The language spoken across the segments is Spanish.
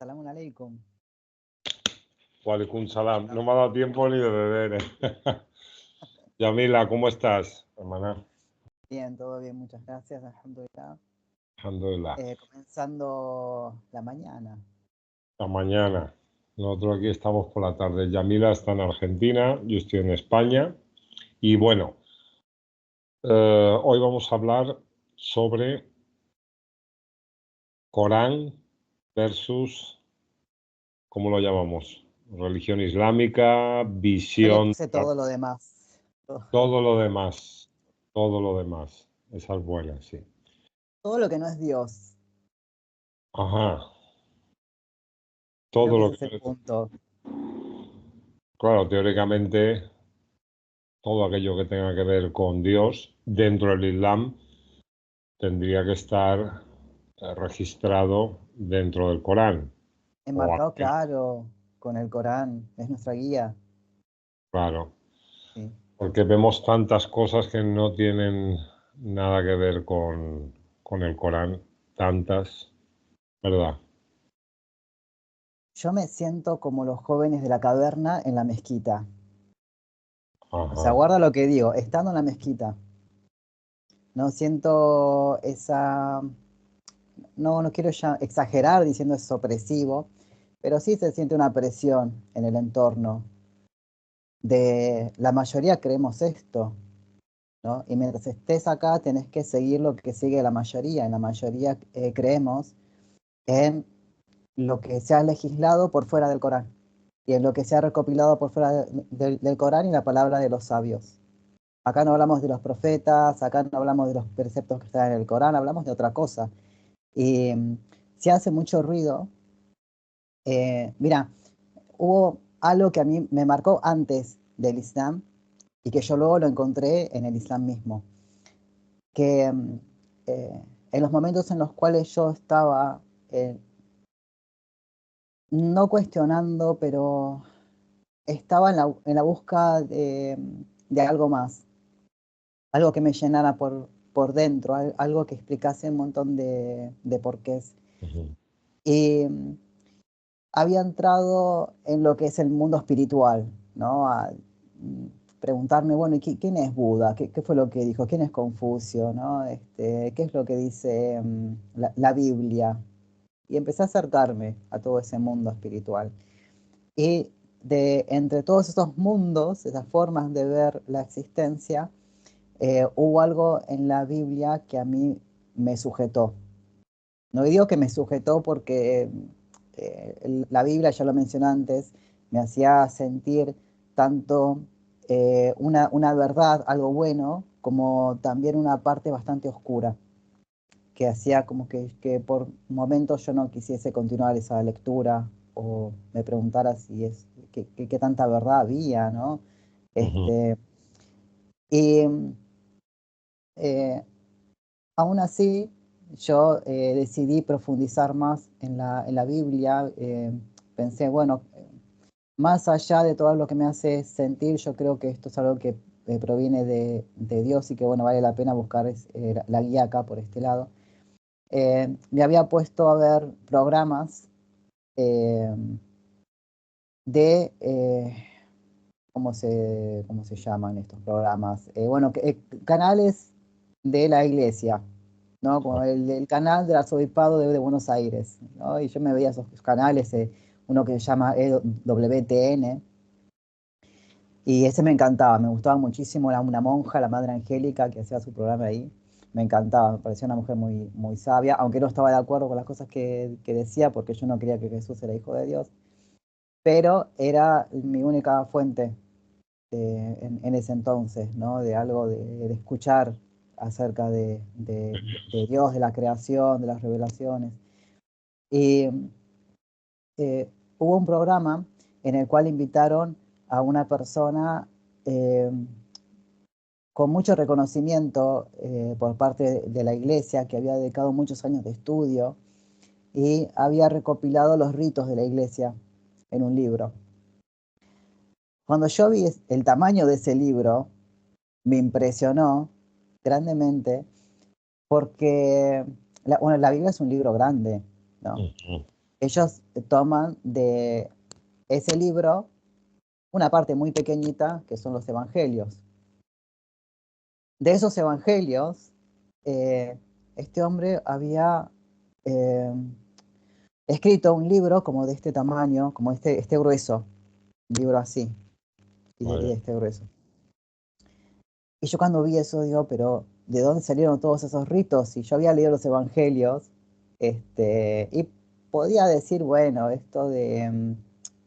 Salamun alaikum. Walaikum salam. No me ha dado tiempo ni de beber. Yamila, ¿cómo estás, hermana? Bien, todo bien, muchas gracias. Alhamdulillah. Alhamdulillah. Comenzando la mañana. La mañana. Nosotros aquí estamos por la tarde. Yamila está en Argentina, yo estoy en España. Y bueno, hoy vamos a hablar sobre Corán versus, ¿cómo lo llamamos? Religión islámica, Yo le visión, puse todo lo demás. todo lo demás. Todo lo demás. Esa es buena, sí. Todo lo que no es Dios. Ajá. Creo Todo que lo ese es que... el punto. Claro, teóricamente, todo aquello que tenga que ver con Dios dentro del Islam tendría que estar registrado dentro del Corán. O Enmarcado, claro, con el Corán. Es nuestra guía. claro, Sí. porque vemos tantas cosas que no tienen nada que ver con el Corán, tantas, ¿verdad? Yo me siento como los jóvenes de la caverna en la mezquita. O sea, Ajá. guarda lo que digo, estando en la mezquita. No siento esa... No quiero ya exagerar diciendo es opresivo, pero sí se siente una presión en el entorno de la mayoría creemos esto, ¿no? Y mientras estés acá tenés que seguir lo que sigue la mayoría. En la mayoría creemos en lo que se ha legislado por fuera del Corán y en lo que se ha recopilado por fuera del Corán y la palabra de los sabios. Acá no hablamos de los profetas, acá no hablamos de los preceptos que están en el Corán, hablamos de otra cosa. Y se hace mucho ruido. Mira, hubo algo que a mí me marcó antes del Islam y que yo luego lo encontré en el Islam mismo, que en los momentos en los cuales yo estaba no cuestionando, pero estaba en la búsqueda de algo más, algo que me llenara por dentro, algo que explicase un montón de porqués. Ujú. Y había entrado en lo que es el mundo espiritual, ¿no? A preguntarme, bueno, ¿y quién es Buda? ¿Qué fue lo que dijo? ¿Quién es Confucio? ¿No? ¿Qué es lo que dice la Biblia? Y empecé a acercarme a todo ese mundo espiritual. Y entre todos esos mundos, esas formas de ver la existencia, hubo algo en la Biblia que a mí me sujetó. No digo que me sujetó porque la Biblia, ya lo mencioné antes, me hacía sentir tanto una verdad, algo bueno, como también una parte bastante oscura, que hacía como que por momentos yo no quisiese continuar esa lectura o me preguntara si qué tanta verdad había, ¿no? Ujú. Este, y eh, aún así, yo decidí profundizar más en la Biblia. Pensé, bueno, más allá de todo lo que me hace sentir, yo creo que esto es algo que proviene de Dios y que, bueno, vale la pena buscar la guía acá por este lado. Me había puesto a ver programas eh, de, ¿cómo se llaman estos programas? Bueno, canales de la iglesia, ¿no? Como el canal del Arzobispado de Buenos Aires, ¿no? Y yo me veía esos canales, uno que se llama EWTN, y ese me encantaba, me gustaba muchísimo, era una monja, la Madre Angélica, que hacía su programa ahí, me encantaba, me parecía una mujer muy, muy sabia, aunque no estaba de acuerdo con las cosas que decía, porque yo no creía que Jesús era hijo de Dios, pero era mi única fuente en ese entonces, ¿no? De algo de escuchar acerca de Dios, de la creación, de las revelaciones. Y hubo un programa en el cual invitaron a una persona eh, con mucho reconocimiento por parte de la iglesia, que había dedicado muchos años de estudio y había recopilado los ritos de la iglesia en un libro. Cuando yo vi el tamaño de ese libro, me impresionó grandemente porque, bueno, la Biblia es un libro grande, ¿no? Ujú. ellos toman de ese libro una parte muy pequeñita que son los evangelios. De esos evangelios, este hombre había eh, escrito un libro como de este tamaño, como este grueso, un libro así, y de Vaya. este grueso. Y yo cuando vi eso digo, pero ¿de dónde salieron todos esos ritos? Y yo había leído los evangelios, y podía decir, bueno, esto de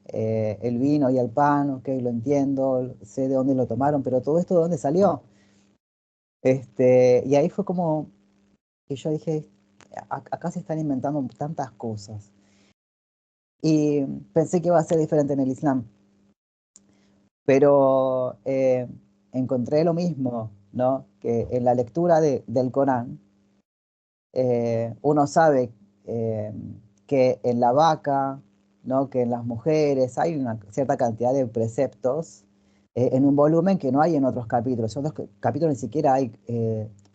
el vino y el pan, ok, lo entiendo, sé de dónde lo tomaron, pero todo esto de dónde salió. Y ahí fue como que yo dije, acá se están inventando tantas cosas. Y pensé que iba a ser diferente en el Islam, pero encontré lo mismo, ¿no? Que en la lectura del Corán, uno sabe eh, que en la vaca, ¿no? Que en las mujeres hay una cierta cantidad de preceptos en un volumen que no hay en otros capítulos. En otros capítulos ni siquiera hay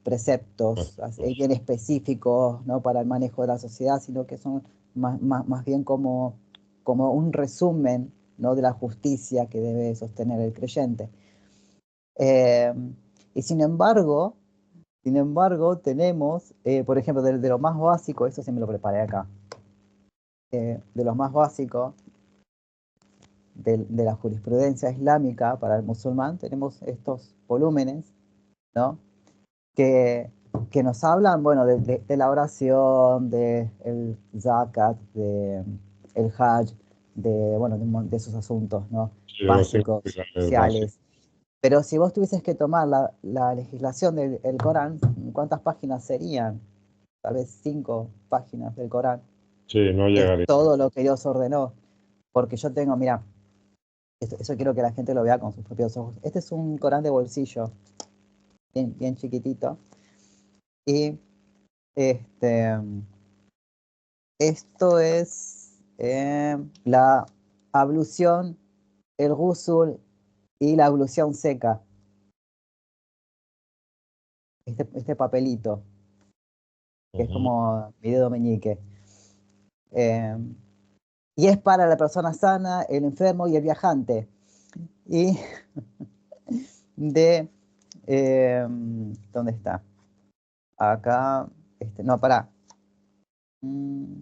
preceptos así, Pues, bien específicos, ¿no? Para el manejo de la sociedad, sino que son más bien como un resumen, ¿no? De la justicia que debe sostener el creyente. Eh, y sin embargo, tenemos, por ejemplo, de lo más básico, eso sí me lo preparé acá, de lo más básico de la jurisprudencia islámica para el musulmán, tenemos estos volúmenes, ¿no? Que, que nos hablan, bueno, de la oración, del zakat, de el hajj, bueno, de esos asuntos, ¿no? sí, los cinco Básicos, pilares básicos. sociales. Pero si vos tuvieses que tomar la legislación del el Corán, ¿cuántas páginas serían? Tal vez 5 páginas del Corán. Sí, no Es llegaría. todo lo que Dios ordenó. Porque yo tengo, mira, eso quiero que la gente lo vea con sus propios ojos. Este es un Corán de bolsillo, bien chiquitito. Y este, esto es la ablución, el ghusl y la ablución seca. Este papelito, que es Ujú. como mi dedo meñique. Eh, y es para la persona sana, el enfermo y el viajante. Y de... ¿dónde está? Acá, no, pará. Mm,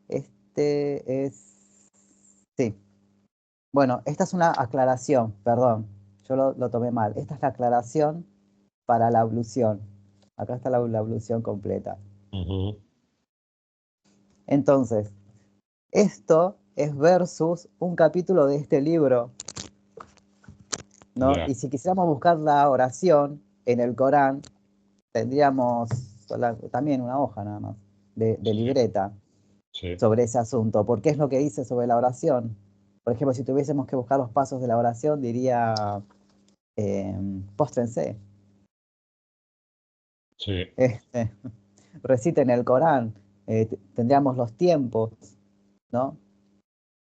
Este es... Sí. Bueno, esta es una aclaración, perdón. Yo lo tomé mal. Esta es la aclaración para la ablución. Acá está la ablución completa. Ujú. Entonces, esto es versus un capítulo de este libro, ¿no? Ya, Y si quisiéramos buscar la oración en el Corán, tendríamos también una hoja nada más de sí, libreta sí, sobre ese asunto, porque es lo que dice sobre la oración. Por ejemplo, si tuviésemos que buscar los pasos de la oración, diría, póstrense, sí, este, reciten el Corán, tendríamos los tiempos, ¿no?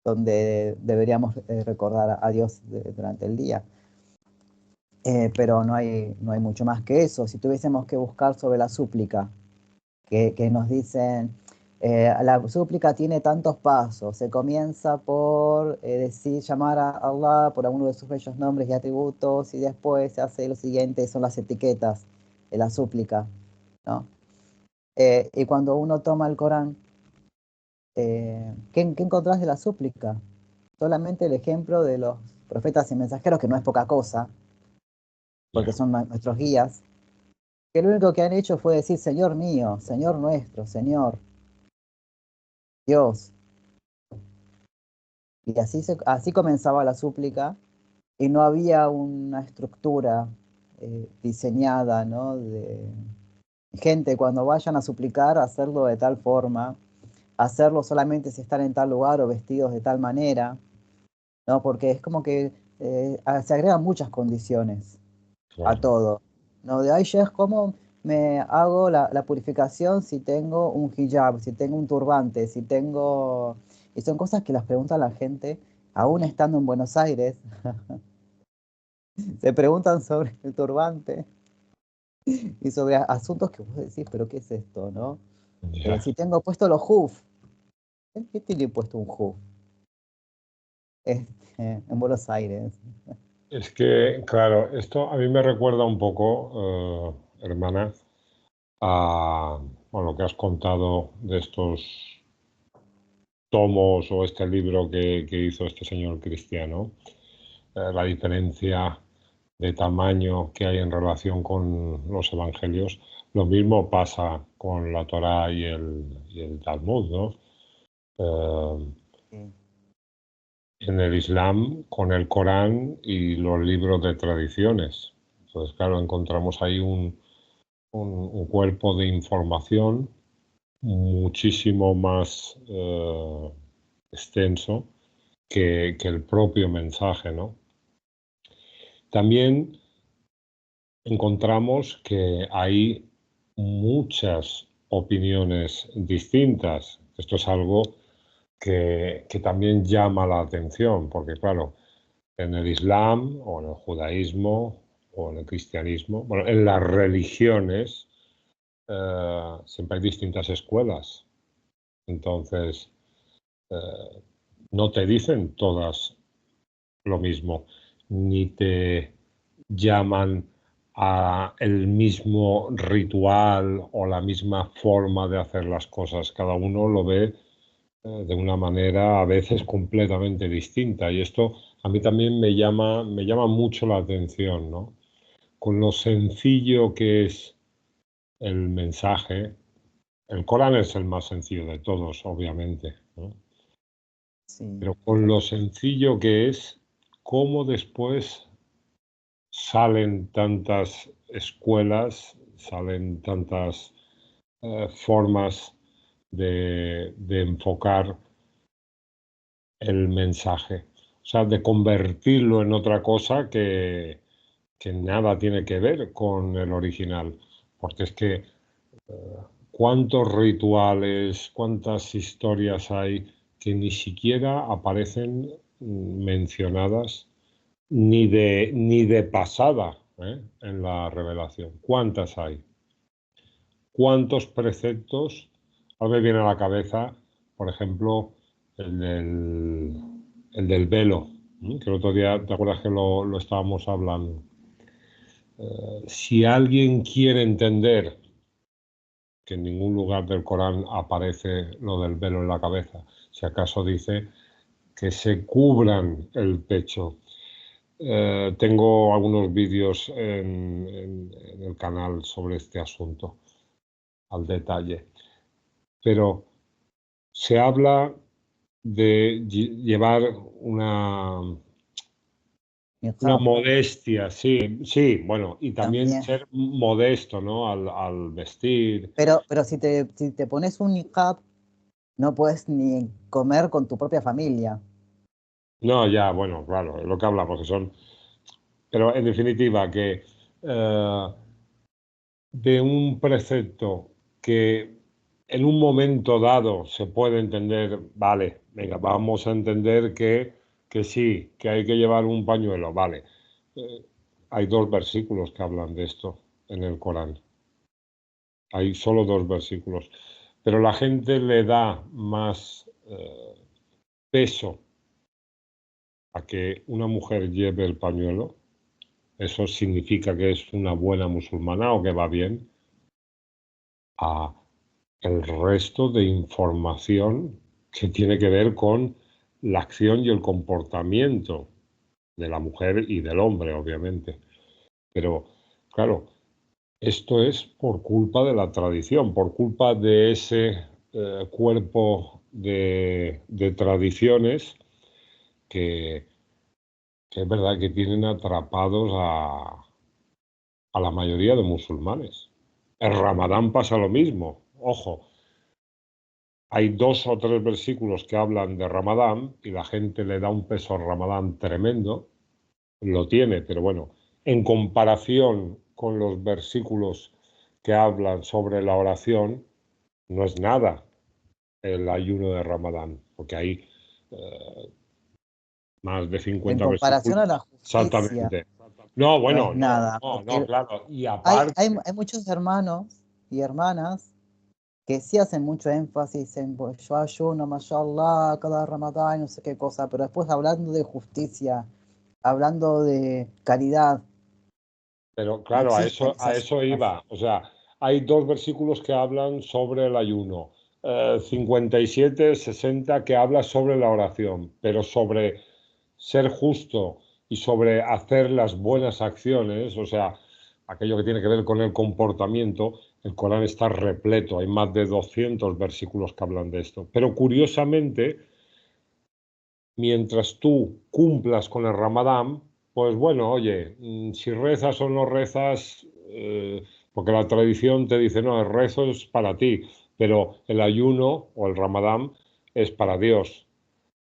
Donde deberíamos recordar a Dios durante el día. Pero no hay mucho más que eso. Si tuviésemos que buscar sobre la súplica, que nos dicen, la súplica tiene tantos pasos, se comienza por decir, llamar a Allah por alguno de sus bellos nombres y atributos, y después se hace lo siguiente, son las etiquetas de la súplica, ¿no? Y cuando uno toma el Corán, ¿qué encontrás de la súplica? Solamente el ejemplo de los profetas y mensajeros, que no es poca cosa, porque ya. son nuestros guías, que lo único que han hecho fue decir, Señor mío, Señor nuestro, Señor, Dios. Y así comenzaba la súplica, y no había una estructura diseñada, ¿no? De gente, cuando vayan a suplicar, hacerlo de tal forma, hacerlo solamente si están en tal lugar o vestidos de tal manera, ¿no? Porque es como que se agregan muchas condiciones a Claro. todo, ¿no? De, ay, Sheikh, ¿cómo me hago la purificación si tengo un hijab, si tengo un turbante, si tengo... Y son cosas que las pregunta la gente, aún estando en Buenos Aires, se preguntan sobre el turbante y sobre asuntos que vos decís, pero ¿qué es esto, no? Ya. Si tengo puesto los hoof, ¿qué tiene puesto un hoof? En Buenos Aires. Es que, claro, esto a mí me recuerda un poco, hermana, a bueno, lo que has contado de estos tomos o este libro que hizo este señor cristiano, la diferencia de tamaño que hay en relación con los evangelios. Lo mismo pasa con la Torá y el Talmud, ¿no? Sí. En el Islam, con el Corán y los libros de tradiciones. Entonces, claro, encontramos ahí un cuerpo de información muchísimo más extenso que el propio mensaje, ¿no? También encontramos que hay muchas opiniones distintas. Esto es algo que también llama la atención, porque claro, en el Islam o en el judaísmo o en el cristianismo, bueno, en las religiones siempre hay distintas escuelas. Entonces, no te dicen todas lo mismo, ni te llaman a el mismo ritual o la misma forma de hacer las cosas. Cada uno lo ve de una manera a veces completamente distinta y esto a mí también me llama mucho la atención, ¿no? Con lo sencillo que es el mensaje. El Corán es el más sencillo de todos, obviamente, ¿no? Sí, Pero con lo sencillo que es, cómo después salen tantas escuelas, salen tantas formas de enfocar el mensaje. O sea, de convertirlo en otra cosa que nada tiene que ver con el original. Porque es que cuántos rituales, cuántas historias hay que ni siquiera aparecen mencionadas ni de pasada, en la revelación. ¿Cuántas hay? ¿Cuántos preceptos? Ahora me viene a la cabeza, por ejemplo, el del, el del velo, que el otro día, ¿te acuerdas que lo estábamos hablando? Si alguien quiere entender que en ningún lugar del Corán aparece lo del velo en la cabeza, si acaso dice que se cubran el pecho. Tengo algunos vídeos en el canal sobre este asunto, al detalle. Pero se habla de llevar una hijab modestia, sí, sí, bueno, y también también. ser modesto, ¿no? Al vestir. Pero si te pones un hijab, no puedes ni comer con tu propia familia. No, ya, bueno, claro, es lo que hablamos, que son. Pero en definitiva, que eh, de un precepto que en un momento dado se puede entender, vale, venga, vamos a entender que sí, que hay que llevar un pañuelo, vale. Eh, Hay dos versículos que hablan de esto en el Corán. Hay solo dos versículos. Pero la gente le da más peso a que una mujer lleve el pañuelo. Eso significa que es una buena musulmana o que va bien a el resto de información que tiene que ver con la acción y el comportamiento de la mujer y del hombre, obviamente. Pero, claro, esto es por culpa de la tradición, por culpa de ese cuerpo de tradiciones que, que es verdad que tienen atrapados a la mayoría de musulmanes. El Ramadán pasa lo mismo. Ojo, hay dos o tres versículos que hablan de Ramadán y la gente le da un peso al Ramadán tremendo. Lo tiene, pero bueno, en comparación con los versículos que hablan sobre la oración, no es nada el ayuno de Ramadán, porque hay más de En 50 comparación versículos. a la justicia, Exactamente. No, no es bueno, no, nada, no, no, porque claro. Y hay, aparte, hay, hay muchos hermanos y hermanas que sí hacen mucho énfasis en yo ayuno, mashallah, cada Ramadán, no sé qué cosa, pero después hablando de justicia, hablando de caridad, Pero no claro, existen a esas eso cosas. iba. O sea, hay dos versículos que hablan sobre el ayuno. 57, 60 que habla sobre la oración, pero sobre ser justo y sobre hacer las buenas acciones, o sea, aquello que tiene que ver con el comportamiento, el Corán está repleto. Hay más de 200 versículos que hablan de esto. Pero curiosamente, mientras tú cumplas con el Ramadán, pues bueno, oye, si rezas o no rezas, porque la tradición te dice, no, el rezo es para ti, pero el ayuno o el Ramadán es para Dios.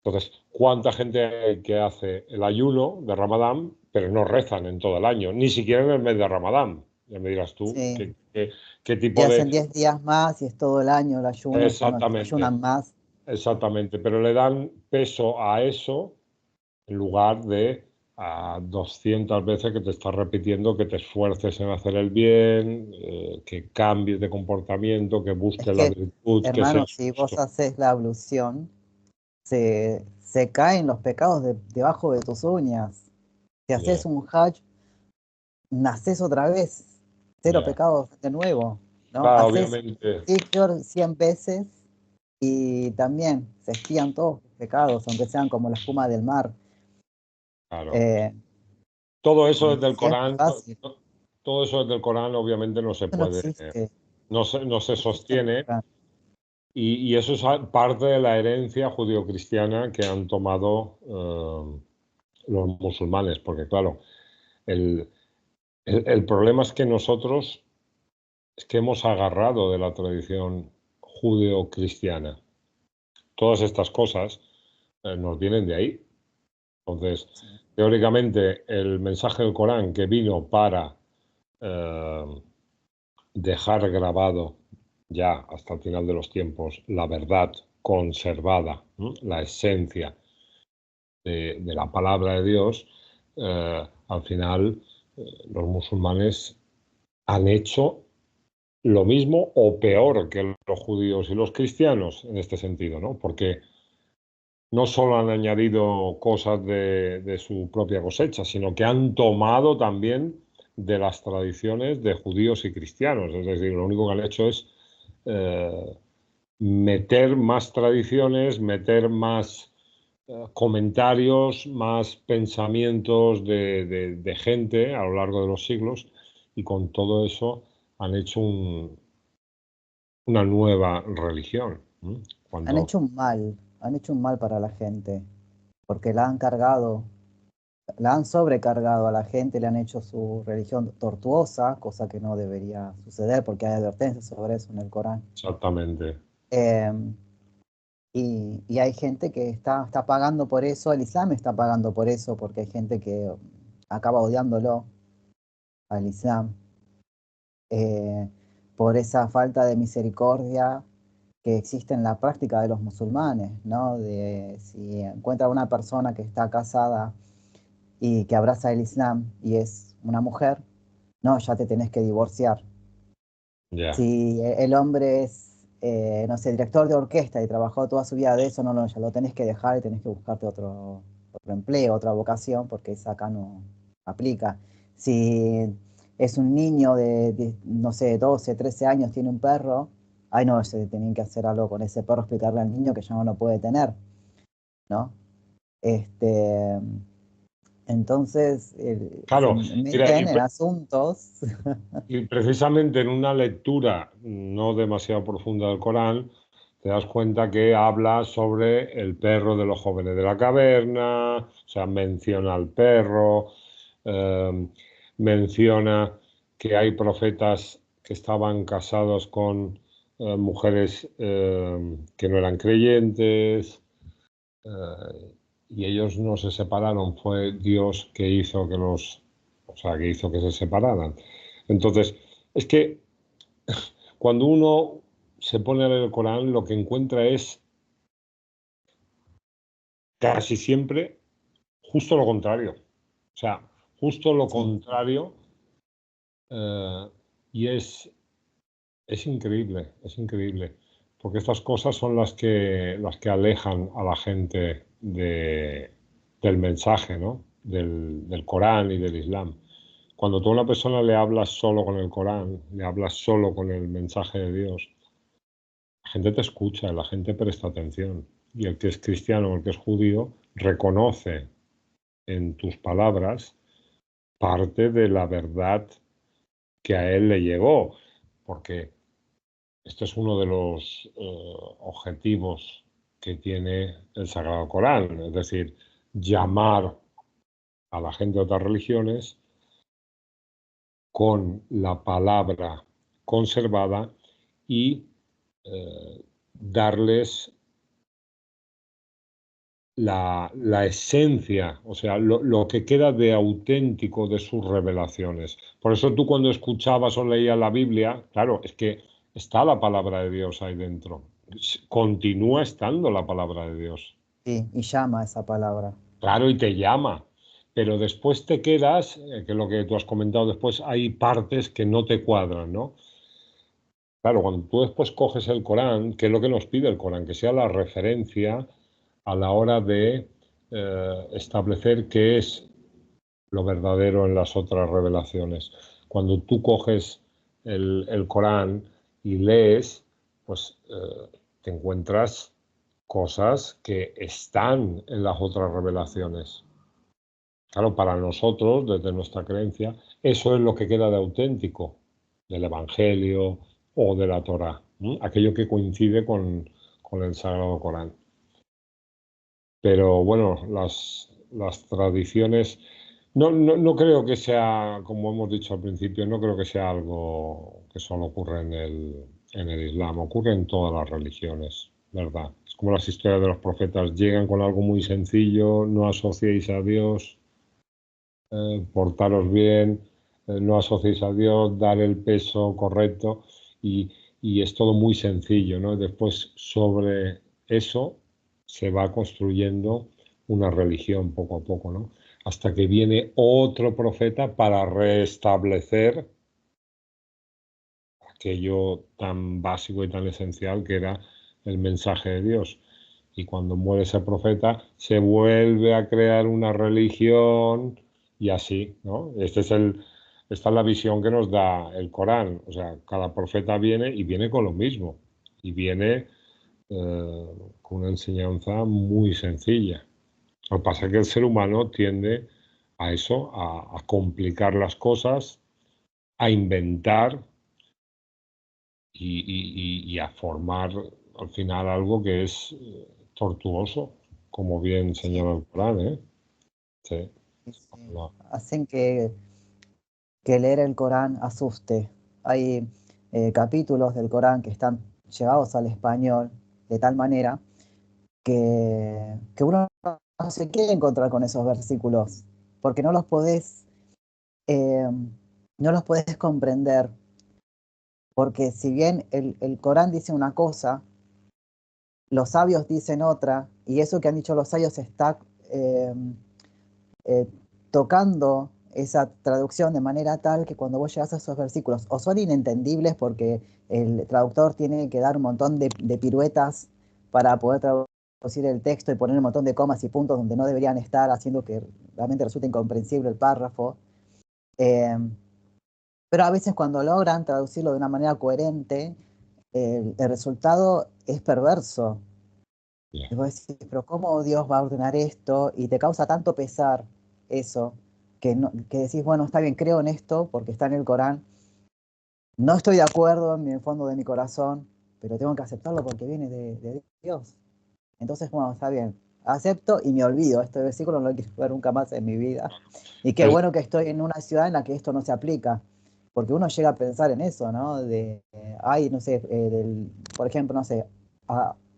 Entonces, ¿cuánta gente hay que hace el ayuno de Ramadán, pero no rezan en todo el año, ni siquiera en el mes de Ramadán? Ya me dirás tú, Sí. qué Y tipo de... hacen 10 días más y es todo el año el ayuno, son los que Exactamente, ayunan más. exactamente, pero le dan peso a eso en lugar de a 200 veces que te estás repitiendo que te esfuerces en hacer el bien, que cambies de comportamiento, que Es busques la que, virtud, que hermano, seas si vos justo. haces la ablución, se caen los pecados debajo de tus uñas. Si Ya, haces un hajj, nacés otra vez, cero ya. pecados de nuevo, ¿no? Claro, Haces obviamente, zikr 100 veces y también se espían todos los pecados, aunque sean como la espuma del mar. claro. Eh, Todo eso desde el sí, es muy Corán, fácil. todo eso desde el Corán obviamente no se Eso no puede, existe, no se no existe en el sostiene. Corán. Y eso es parte de la herencia judio-cristiana que han tomado los musulmanes, porque claro, el, el problema es que nosotros es que hemos agarrado de la tradición judeo-cristiana. Todas estas cosas nos vienen de ahí. Entonces, Sí. teóricamente, el mensaje del Corán que vino para eh, dejar grabado ya hasta el final de los tiempos la verdad conservada, ¿no? La esencia de la palabra de Dios, al final los musulmanes han hecho lo mismo o peor que los judíos y los cristianos en este sentido, ¿no? Porque no solo han añadido cosas de su propia cosecha, sino que han tomado también de las tradiciones de judíos y cristianos. Es decir, lo único que han hecho es eh, meter más tradiciones, meter más comentarios, más pensamientos de gente a lo largo de los siglos y con todo eso han hecho una nueva religión. ¿No? Cuando, Han hecho un mal para la gente, porque la han cargado, la han sobrecargado a la gente, le han hecho su religión tortuosa, cosa que no debería suceder porque hay advertencias sobre eso en el Corán. exactamente, Eh, y hay gente que está pagando por eso, el Islam está pagando por eso, porque hay gente que acaba odiándolo al Islam, eh, por esa falta de misericordia que existe en la práctica de los musulmanes, ¿no? De si encuentra una persona que está casada y que abraza el Islam y es una mujer, no, ya te tenés que divorciar. ya. Si el hombre es, no sé, director de orquesta y trabajó toda su vida de eso, no, no, ya lo tenés que dejar y tenés que buscarte otro empleo, otra vocación, porque esa acá no aplica. Si es un niño de, no sé, 12 13 años, tiene un perro, ay no, se tienen que hacer algo con ese perro, explicarle al niño que ya no lo puede tener, ¿no? Este, entonces se Claro, mira, meten en asuntos. y precisamente en una lectura no demasiado profunda del Corán, te das cuenta que habla sobre el perro de los jóvenes de la caverna, o sea, menciona al perro, eh, menciona que hay profetas que estaban casados con mujeres que no eran creyentes, y ellos no se separaron, fue Dios que hizo que o sea, que hizo que se separaran. Entonces, es que cuando uno se pone a leer el Corán, lo que encuentra es casi siempre justo lo contrario. O sea, justo lo Sí, contrario, eh, y es Es increíble, porque estas cosas son las que alejan a la gente del mensaje, ¿no? Del Corán y del Islam. Cuando tú a una persona le hablas solo con el Corán, le hablas solo con el mensaje de Dios, la gente te escucha, la gente presta atención. Y el que es cristiano o el que es judío reconoce en tus palabras parte de la verdad que a él le llegó, porque este es uno de los objetivos que tiene el Sagrado Corán, es decir, llamar a la gente de otras religiones con la palabra conservada y darles la esencia, o sea, lo que queda de auténtico de sus revelaciones. Por eso tú cuando escuchabas o leías la Biblia, claro, es que está la palabra de Dios ahí dentro. Continúa estando la palabra de Dios. Sí, y llama esa palabra. Claro, y te llama. Pero después te quedas, que es lo que tú has comentado, después hay partes que no te cuadran, ¿no? Claro, cuando tú después coges el Corán, ¿qué es lo que nos pide el Corán? Que sea la referencia a la hora de establecer qué es lo verdadero en las otras revelaciones. Cuando tú coges el Corán y lees, pues te encuentras cosas que están en las otras revelaciones. Claro, para nosotros, desde nuestra creencia, eso es lo que queda de auténtico del Evangelio o de la Torá, aquello que coincide con el Sagrado Corán. Pero bueno, las tradiciones, no creo que sea, como hemos dicho al principio, no creo que sea algo que solo ocurre en el Islam, ocurre en todas las religiones, ¿verdad? Es como las historias de los profetas, llegan con algo muy sencillo, no asociéis a Dios, portaros bien, no asociéis a Dios, dar el peso correcto y, y es todo muy sencillo, ¿no? Después sobre eso se va construyendo una religión poco a poco, ¿no? Hasta que viene otro profeta para restablecer aquello tan básico y tan esencial que era el mensaje de Dios. Y cuando muere ese profeta, se vuelve a crear una religión y así, ¿no? Esta es la visión que nos da el Corán. O sea, cada profeta viene y viene con lo mismo. Y viene con una enseñanza muy sencilla. Lo que pasa es que el ser humano tiende a eso, a complicar las cosas, a inventar y a formar al final algo que es tortuoso, como bien Sí, señala el Corán, ¿eh? Sí. sí, sí. No. Hacen que leer el Corán asuste. Hay capítulos del Corán que están llevados al español de tal manera que uno no se quiere encontrar con esos versículos, porque eh, no los podés comprender, porque si bien el Corán dice una cosa, los sabios dicen otra, y eso que han dicho los sabios está eh, eh, tocando esa traducción de manera tal que cuando vos llegas a esos versículos o son inentendibles porque el traductor tiene que dar un montón de piruetas para poder traducir el texto y poner un montón de comas y puntos donde no deberían estar, haciendo que realmente resulte incomprensible el párrafo. Eh, pero a veces cuando logran traducirlo de una manera coherente, el resultado es perverso. Ya. Y vos decís, pero ¿cómo Dios va a ordenar esto? Y te causa tanto pesar eso, que decís, bueno, está bien, creo en esto porque está en el Corán. No estoy de acuerdo en el fondo de mi corazón, pero tengo que aceptarlo porque viene de Dios. Entonces, bueno, está bien, acepto y me olvido. Este versículo no lo quiero ver nunca más en mi vida. Y qué El- bueno que estoy en una ciudad en la que esto no se aplica, porque uno llega a pensar en eso, ¿no? Ay, no sé, por ejemplo, no sé,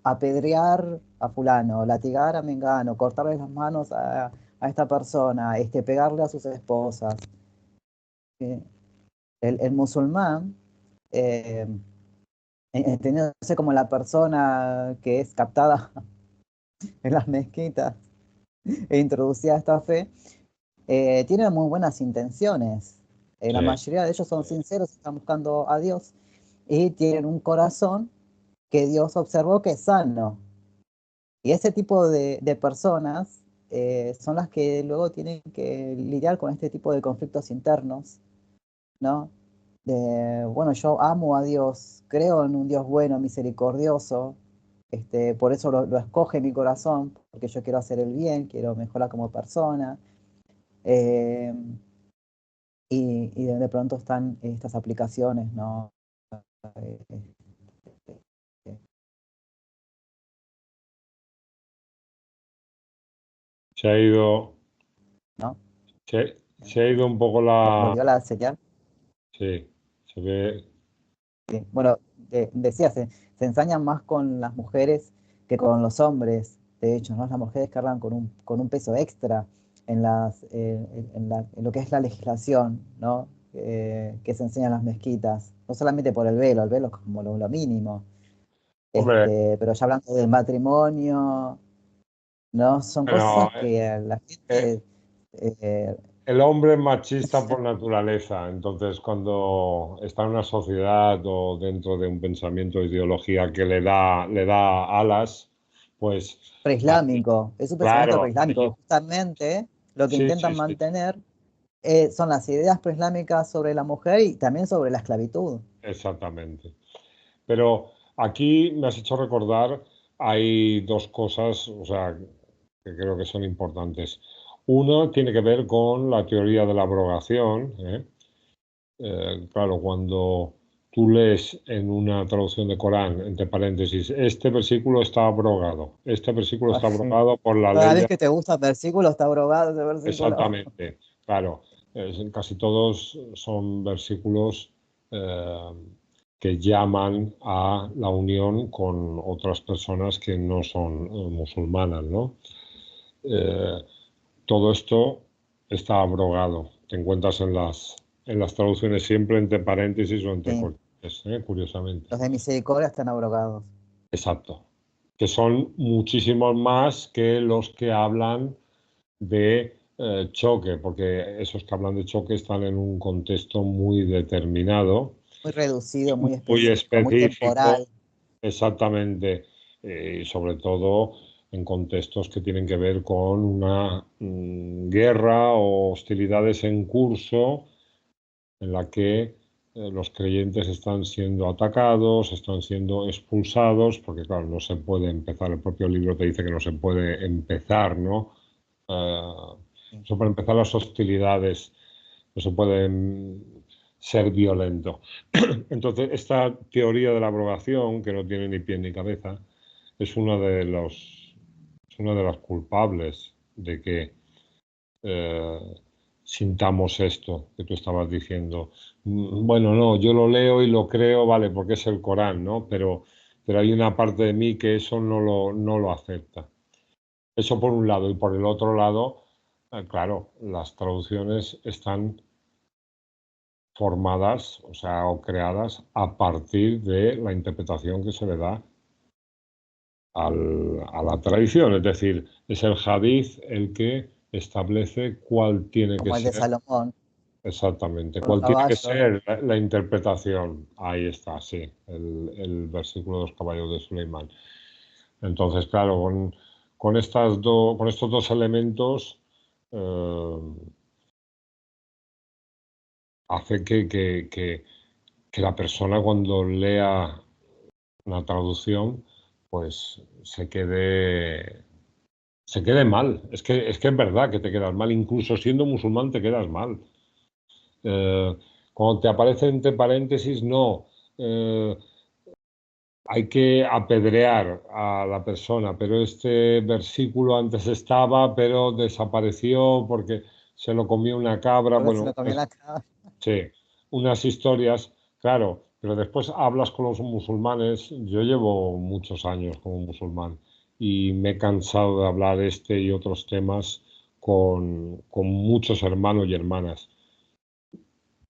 apedrear a fulano, latigar a mengano, cortarle las manos a esta persona, pegarle a sus esposas. Eh, el musulmán, eh, entendiéndose como la persona que es captada en las mezquitas e introducida a esta fe, tienen muy buenas intenciones. La sí, mayoría de ellos son sinceros, están buscando a Dios. y tienen un corazón que Dios observó que es sano. Y ese tipo de personas son las que luego tienen que lidiar con este tipo de conflictos internos, ¿no? Bueno, yo amo a Dios, creo en un Dios bueno, misericordioso, por eso lo escoge mi corazón, porque yo quiero hacer el bien, quiero mejorar como persona. eh, y de pronto están estas aplicaciones, ¿no? Eh, eh, Se ha ido, ¿No? se ha ido un poco la... Volvió la señal. Sí, se ve... Sí. Bueno, decía, se ensañan más con las mujeres que con los hombres, de hecho, ¿no? Las mujeres cargan con un peso extra en, en lo que es la legislación, ¿no? Que se enseñan las mezquitas, no solamente por el velo es como lo mínimo, Hombre, pero ya hablando del matrimonio, ¿no? Son pero, cosas que a la eh, gente... eh, el hombre es machista por naturaleza, entonces cuando está en una sociedad o dentro de un pensamiento o ideología que le da alas, pues preislámico, es un pensamiento claro, preislámico. Justamente lo que sí, intentan sí, sí, mantener son las ideas preislámicas sobre la mujer y también sobre la esclavitud. exactamente. Pero aquí me has hecho recordar, hay dos cosas, o sea, que creo que son importantes. Uno tiene que ver con la teoría de la abrogación, ¿eh? Claro, cuando tú lees en una traducción de Corán, entre paréntesis, este versículo está abrogado, este versículo está Así. abrogado por la Cada ley vez de... que te gusta el versículo, está abrogado ese versículo. Exactamente, claro. Casi todos son versículos que llaman a la unión con otras personas que no son musulmanas, ¿no? Eh, Todo esto está abrogado. Te encuentras en las traducciones siempre entre paréntesis o entre Sí, corchetes, curiosamente. los de misericordia están abrogados. Exacto. Que son muchísimos más que los que hablan de choque, porque esos que hablan de choque están en un contexto muy determinado, Muy reducido, muy muy específico, muy temporal. específico, exactamente, y sobre todo en contextos que tienen que ver con una guerra o hostilidades en curso en la que los creyentes están siendo atacados, están siendo expulsados, porque claro, no se puede empezar, el propio libro te dice que no se puede empezar, ¿no? No Sí, se pueden empezar las hostilidades, no se puede ser violento. Entonces, esta teoría de la abrogación, que no tiene ni pie ni cabeza, es es una de las culpables de que eh, sintamos esto que tú estabas diciendo. Bueno, no, yo lo leo y lo creo, vale, porque es el Corán, ¿no? Pero hay una parte de mí que eso no lo acepta. Eso por un lado. Y por el otro lado, claro, las traducciones están formadas, o sea, o creadas a partir de la interpretación que se le da a la tradición. Es decir, es el hadith el que establece cuál tiene que como el de ser Salomón, exactamente, con los cuál tiene que caballos. ser la interpretación. Ahí está, sí, el versículo de los caballos de Suleimán. Entonces, claro, con estos dos elementos eh, hace que la persona cuando lea una traducción, pues se quede mal. Es que es verdad que te quedas mal, incluso siendo musulmán te quedas mal. Eh, Cuando te aparece entre paréntesis, no. Eh, Hay que apedrear a la persona, pero este versículo antes estaba, pero desapareció porque se lo comió una cabra. Ahora se Bueno, lo comió la cara. sí, unas historias, claro, pero después hablas con los musulmanes. Yo llevo muchos años como musulmán y me he cansado de hablar este y otros temas con muchos hermanos y hermanas.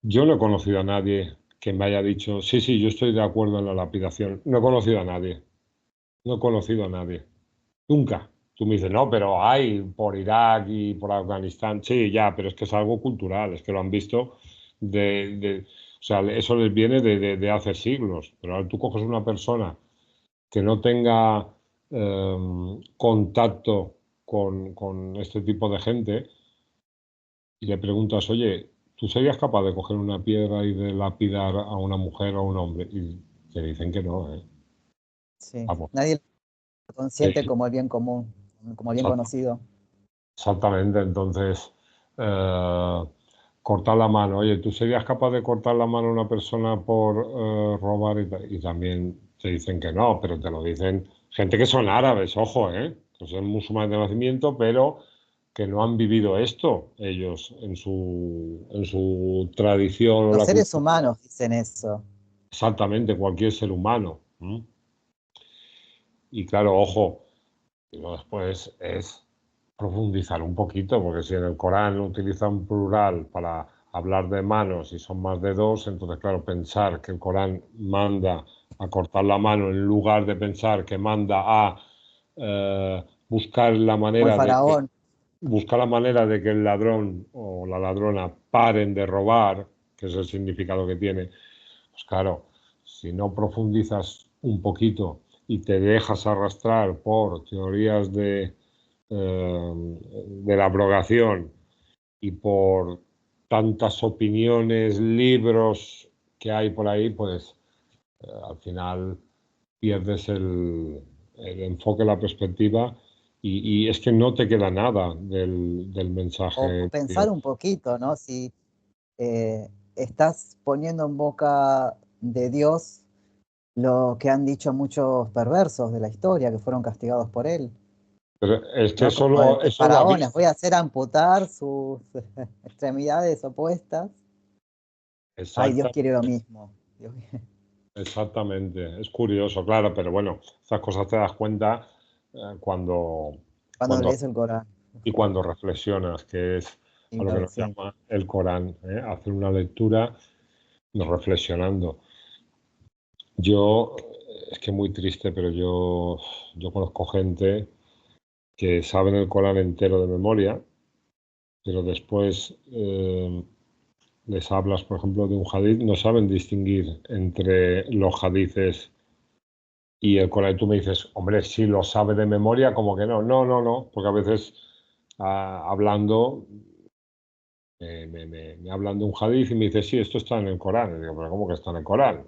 Yo no he conocido a nadie que me haya dicho, sí, sí, yo estoy de acuerdo en la lapidación. No he conocido a nadie, no he conocido a nadie. Nunca. Tú me dices, no, pero hay por Irak y por Afganistán. Sí, ya, pero es que es algo cultural, es que lo han visto de, O sea, eso les viene de hace siglos. Pero ahora tú coges una persona que no tenga contacto con este tipo de gente y le preguntas, oye, ¿tú serías capaz de coger una piedra y de lapidar a una mujer o a un hombre? Y te dicen que no, ¿eh? Sí, Vamos. nadie lo consciente Sí, como el bien común, como el bien conocido. exactamente. Entonces, eh, cortar la mano. Oye, ¿tú serías capaz de cortar la mano a una persona por robar? Y también te dicen que no, pero te lo dicen gente que son árabes, ojo, ¿eh? Que son musulmanes de nacimiento, pero que no han vivido esto ellos en su tradición o Los la seres cultura. humanos dicen eso. Exactamente, cualquier ser humano. Y claro, ojo, y luego después es profundizar un poquito, porque si en el Corán utiliza un plural para hablar de manos y son más de dos, entonces claro, pensar que el Corán manda a cortar la mano en lugar de pensar que manda a buscar la Como el manera de que faraón. el ladrón o la ladrona paren de robar, que es el significado que tiene, pues claro, si no profundizas un poquito y te dejas arrastrar por teorías de la abrogación y por tantas opiniones, libros que hay por ahí, pues al final pierdes el enfoque, la perspectiva y es que no te queda nada del O mensaje de pensar un Dios. poquito, ¿no? Si estás poniendo en boca de Dios lo que han dicho muchos perversos de la historia que fueron castigados por él, Pero es que ¿no? Como el eso lo ha faraón, les visto. voy a hacer amputar sus extremidades opuestas. Ay, Dios quiere lo mismo. Dios- Exactamente, es curioso, claro, pero bueno, estas cosas te das cuenta cuando, Cuando cuando lees el Corán. y cuando reflexionas, que es a lo que nos Sí. llama el Corán, hacer una lectura reflexionando. Yo, es que muy triste, pero yo conozco gente que saben el Corán entero de memoria, pero después les hablas, por ejemplo, de un hadith, no saben distinguir entre los hadices y el Corán. Tú me dices, hombre, si lo sabe de memoria, como que no. No, no, no, porque a veces hablando, me hablan de un hadith y me dice, sí, esto está en el Corán. Y digo, pero ¿cómo que está en el Corán?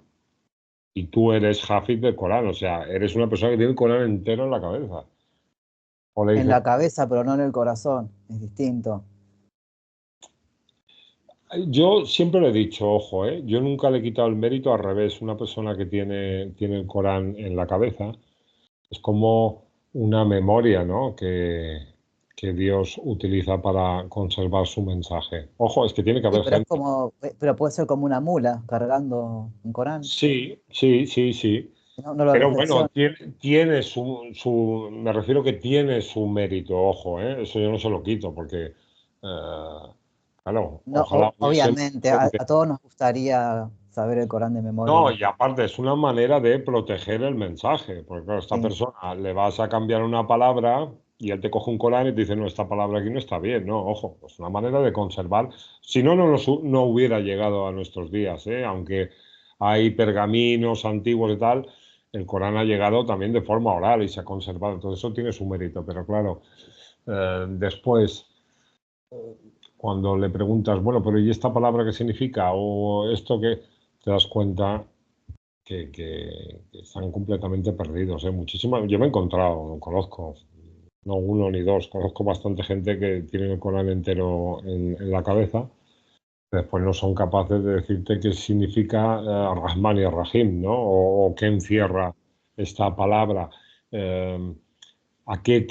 Y tú eres hafiz del Corán, o sea, eres una persona que tiene el Corán entero en la cabeza. O le En dices, la cabeza, pero no en el corazón. Es distinto. yo siempre le he dicho, ojo, yo nunca le he quitado el mérito al revés. Una persona que tiene el Corán en la cabeza es como una memoria, ¿no? Que Dios utiliza para conservar su mensaje. Ojo, es que tiene que Sí, haber pero es gente. como, pero puede ser como una mula cargando un Corán. Sí, sí, sí, sí. No, no lo Pero bueno, reflexiona. tiene me refiero que tiene su mérito, ojo, ¿eh? Eso yo no se lo quito, porque, claro, No, ojalá hubiese más obviamente, gente. a todos nos gustaría saber el Corán de No, memoria. y aparte es una manera de proteger el mensaje, porque claro, esta Sí. persona le vas a cambiar una palabra y él te coge un Corán y te dice, no, esta palabra aquí no está bien, no, ojo, es una manera de conservar. Si no, no hubiera llegado a nuestros días, ¿eh? Aunque hay pergaminos antiguos y tal, el Corán ha llegado también de forma oral y se ha conservado, entonces eso tiene su mérito, pero claro, después, cuando le preguntas, bueno, pero ¿y esta palabra qué significa? O esto que te das cuenta que están completamente perdidos, ¿eh? Muchísimas, yo me he encontrado, conozco, no uno ni dos, conozco bastante gente que tiene el Corán entero en la cabeza, pero después no son capaces de decirte qué significa Rahman y Rahim, ¿no? O qué encierra esta palabra, eh, a qué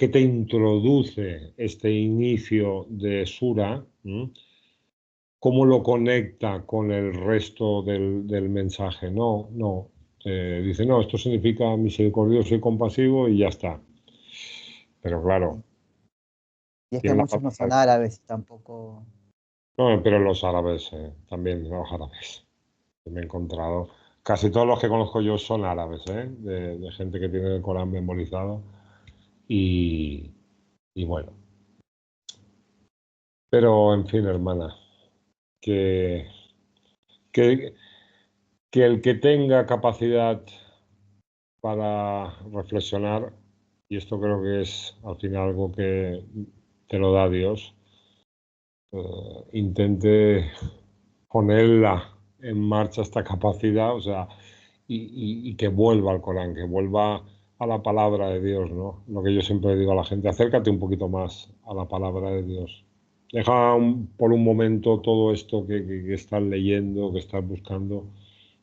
te introduce este inicio de sura. ¿Cómo lo conecta con el resto del mensaje? No, no. Dice, no, esto significa misericordioso y compasivo y ya está. Pero claro, Sí. Y es que tiene la muchos no son palabra. árabes tampoco. No, pero los árabes, también los árabes. Me he encontrado. Casi todos los que conozco yo son árabes, de gente que tiene el Corán memorizado. Y, y bueno. Pero en fin, hermana, que que, que el que tenga capacidad para reflexionar, y esto creo que es al final algo que te lo da Dios, intente ponerla en marcha esta capacidad, o sea, y que vuelva al Corán, que vuelva a la palabra de Dios, ¿no? Lo que yo siempre digo a la gente, acércate un poquito más a la palabra de Dios. Deja por un momento todo esto que estás leyendo, que estás buscando,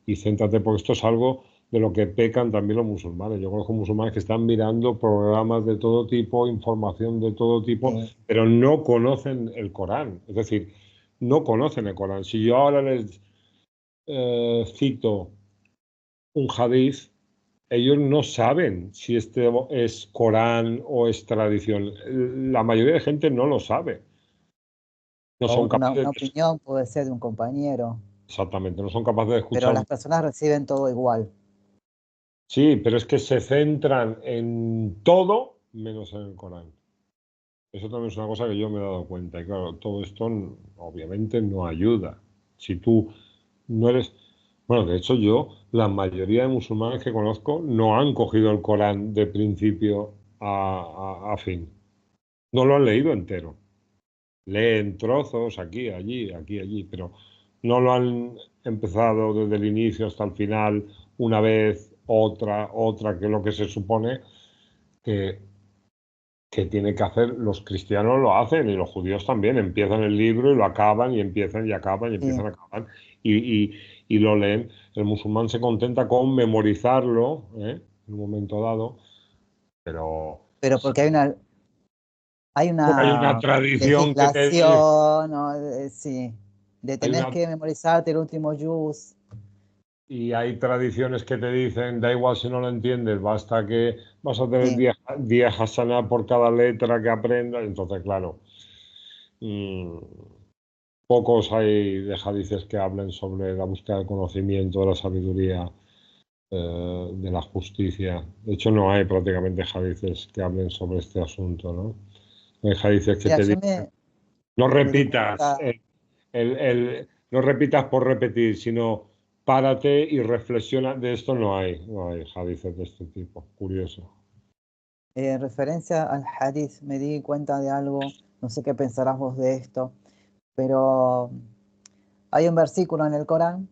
y céntrate, porque esto es algo de lo que pecan también los musulmanes. Yo conozco musulmanes que están mirando programas de todo tipo, información de todo tipo, pero no conocen el Corán. Es decir, no conocen el Corán. Si yo ahora les cito un hadiz, ellos no saben si este es Corán o es tradición. La mayoría de gente no lo sabe. No O son capaces una de, opinión puede ser de un compañero, exactamente, no son capaces de pero escuchar. las personas reciben todo igual. Sí, pero es que se centran en todo menos en el Corán. Eso también es una cosa que yo me he dado cuenta. Y claro, todo esto obviamente no ayuda. Si tú no eres... Bueno, de hecho yo, la mayoría de musulmanes que conozco no han cogido el Corán de principio a fin. No lo han leído entero. Leen trozos aquí, allí, pero no lo han empezado desde el inicio hasta el final, una vez, otra, que es lo que se supone que, que tiene que hacer. Los cristianos lo hacen y los judíos también. Empiezan el libro y lo acaban y empiezan y acaban y Sí, empiezan y acaban y lo leen. El musulmán se contenta con memorizarlo, en un momento dado, pero pero porque hay porque hay una una tradición que te dice, legislación, ¿no? Sí, de hay tenés una que memorizarte el último juz. Y hay tradiciones que te dicen, da igual si no lo entiendes, basta que vas a tener Sí, 10 hasanah por cada letra que aprendas. Entonces, claro, mm, pocos hay de hadices que hablen sobre la búsqueda del conocimiento, de la sabiduría, de la justicia. De hecho, no hay prácticamente hadices que hablen sobre este asunto, ¿no? Hay hadices que mira, te yo dicen, no me di repitas, cuenta, no repitas por repetir, sino párate y reflexiona. De esto no hay hadices de este tipo. Curioso. en referencia al hadith, me di cuenta de algo, no sé qué pensarás vos de esto, pero hay un versículo en el Corán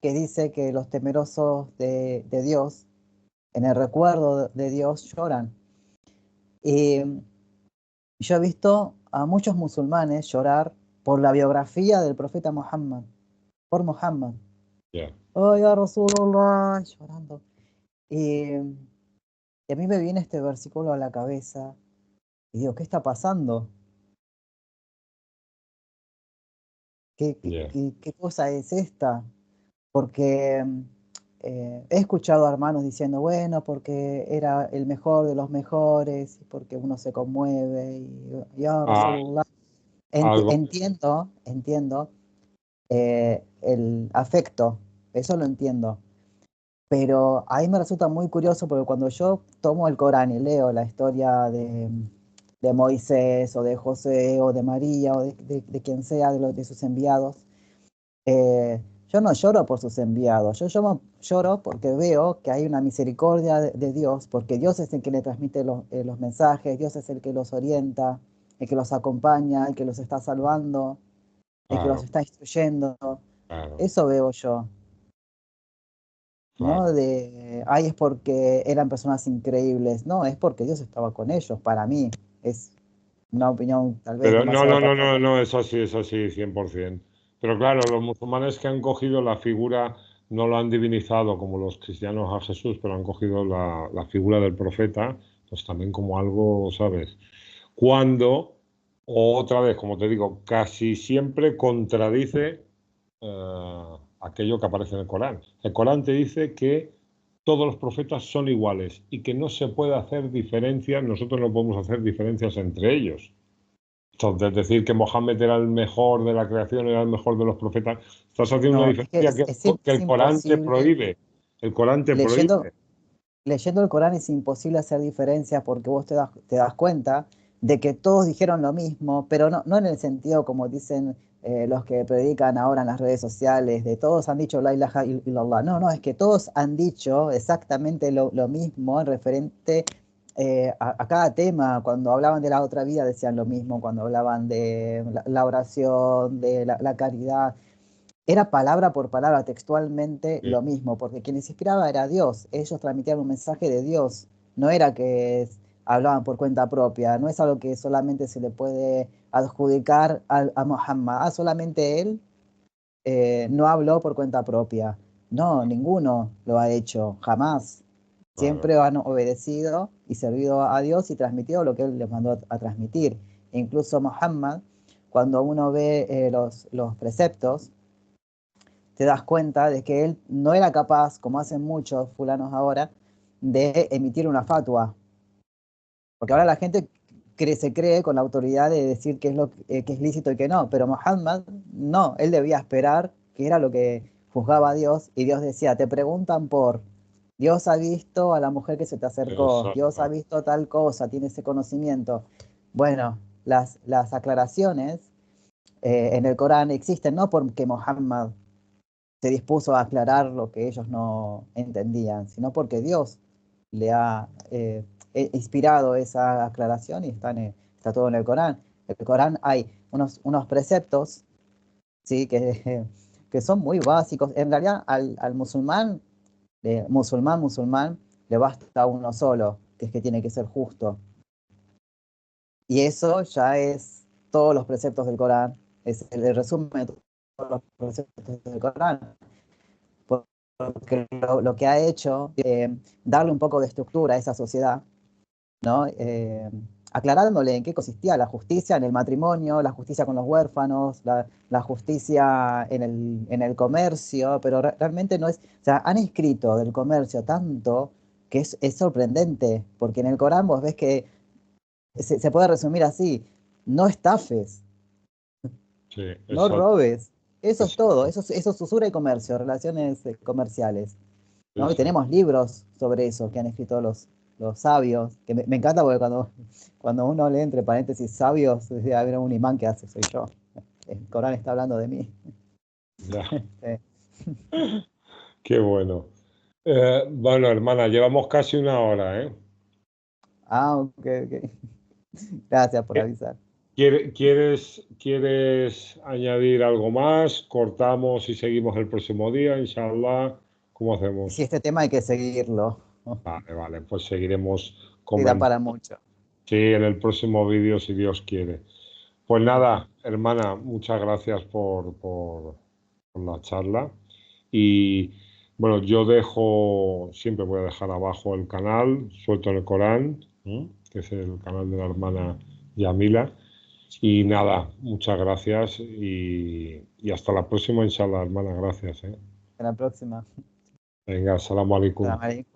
que dice que los temerosos de Dios, en el recuerdo de Dios, lloran. Y yo he visto a muchos musulmanes llorar por la biografía del profeta Muhammad, por Muhammad. Ya. Oh, ya Rasulullah, llorando. Y a mí me viene este versículo a la cabeza y digo, ¿qué está pasando? Ya. ¿Qué cosa es esta? Porque he escuchado a hermanos diciendo, bueno, porque era el mejor de los mejores, y porque uno se conmueve, y ya Ah, Rasulullah. algo. Entiendo el afecto, eso lo entiendo. Pero a mí me resulta muy curioso porque cuando yo tomo el Corán y leo la historia de Moisés o de José o de María o de quien sea de sus enviados, yo no lloro por sus enviados, yo lloro porque veo que hay una misericordia de Dios, porque Dios es el que le transmite los mensajes, Dios es el que los orienta, el que los acompaña, el que los está salvando, el que los Claro, está instruyendo. claro, Eso veo yo. ¿No? claro. Ay, es porque eran personas increíbles. No, es porque Dios estaba con ellos. Para mí es una opinión tal vez Pero demasiado personal. no, es así, 100%. Pero claro, los musulmanes que han cogido la figura, no lo han divinizado como los cristianos a Jesús, pero han cogido la figura del profeta, pues también como algo, ¿sabes? Cuando, otra vez, como te digo, casi siempre contradice aquello que aparece en el Corán. El Corán te dice que todos los profetas son iguales y que no se puede hacer diferencias, nosotros no podemos hacer diferencias entre ellos. Entonces, decir que Mohammed era el mejor de la creación, era el mejor de los profetas, estás haciendo una No, es que diferencia que es el Corán te imposible. prohíbe. El Corán te Leyendo, prohíbe. leyendo el Corán es imposible hacer diferencias porque vos te das cuenta de que todos dijeron lo mismo, pero no en el sentido como dicen los que predican ahora en las redes sociales, de todos han dicho la ilaha illallah. No, es que todos han dicho exactamente lo mismo en referente a cada tema. Cuando hablaban de la otra vida decían lo mismo, cuando hablaban de la oración, de la caridad. Era palabra por palabra, textualmente Sí, lo mismo, porque quien les inspiraba era Dios. Ellos transmitían un mensaje de Dios. No era que hablaban por cuenta propia. No es algo que solamente se le puede adjudicar a Muhammad. Ah, solamente él no habló por cuenta propia. No, ninguno lo ha hecho, jamás. claro. Siempre han obedecido y servido a Dios y transmitido lo que él les mandó a transmitir. E incluso Muhammad, cuando uno ve los preceptos, te das cuenta de que él no era capaz, como hacen muchos fulanos ahora, de emitir una fatua. Porque ahora la gente se cree con la autoridad de decir qué es lo que es lícito y qué no, pero Muhammad no, él debía esperar, que era lo que juzgaba a Dios, y Dios decía, te preguntan por, Dios ha visto a la mujer que se te acercó, Dios ha Exacto. visto tal cosa, tiene ese conocimiento. Bueno, las aclaraciones en el Corán existen no porque Muhammad se dispuso a aclarar lo que ellos no entendían, sino porque Dios le ha inspirado esa aclaración y está todo en el Corán. En el Corán hay unos preceptos, ¿sí? Que son muy básicos. En realidad al musulmán, musulmán, le basta uno solo, que es que tiene que ser justo. Y eso ya es todos los preceptos del Corán, es el resumen de todos los preceptos del Corán. Porque lo que ha hecho darle un poco de estructura a esa sociedad, ¿no? Aclarándole en qué consistía la justicia en el matrimonio, la justicia con los huérfanos, la justicia en el comercio, pero realmente no es, o sea, han escrito del comercio tanto que es sorprendente, porque en el Corán vos ves que se puede resumir así, no estafes, Sí, no exacto. robes, eso es todo, Exacto. eso es usura y comercio, relaciones comerciales. Sí, ¿No? Y sí. tenemos libros sobre eso que han escrito los sabios, que me encanta porque cuando uno lee entre paréntesis sabios, debe haber un imán que hace, soy yo. El Corán está hablando de mí. Ya. Sí. Qué bueno. Bueno, hermana, llevamos casi una hora, ¿eh? Ah, ok. Gracias por avisar. ¿Quieres añadir algo más? ¿Cortamos y seguimos el próximo día, inshallah? ¿Cómo Sí, hacemos? este tema hay que seguirlo. Vale, vale, pues seguiremos Sí, da comentando. para mucho. Sí, en el próximo vídeo, si Dios quiere. Pues Ok. nada, hermana, muchas gracias por la charla. Y bueno, yo siempre voy a dejar abajo el canal, Suelto en el Corán, ¿m? Que es el canal de la hermana Yamila. Y nada, muchas gracias y hasta la próxima, inshallah, hermana, gracias, ¿eh? Hasta la próxima. Venga, salam alaikum. Salam alaikum.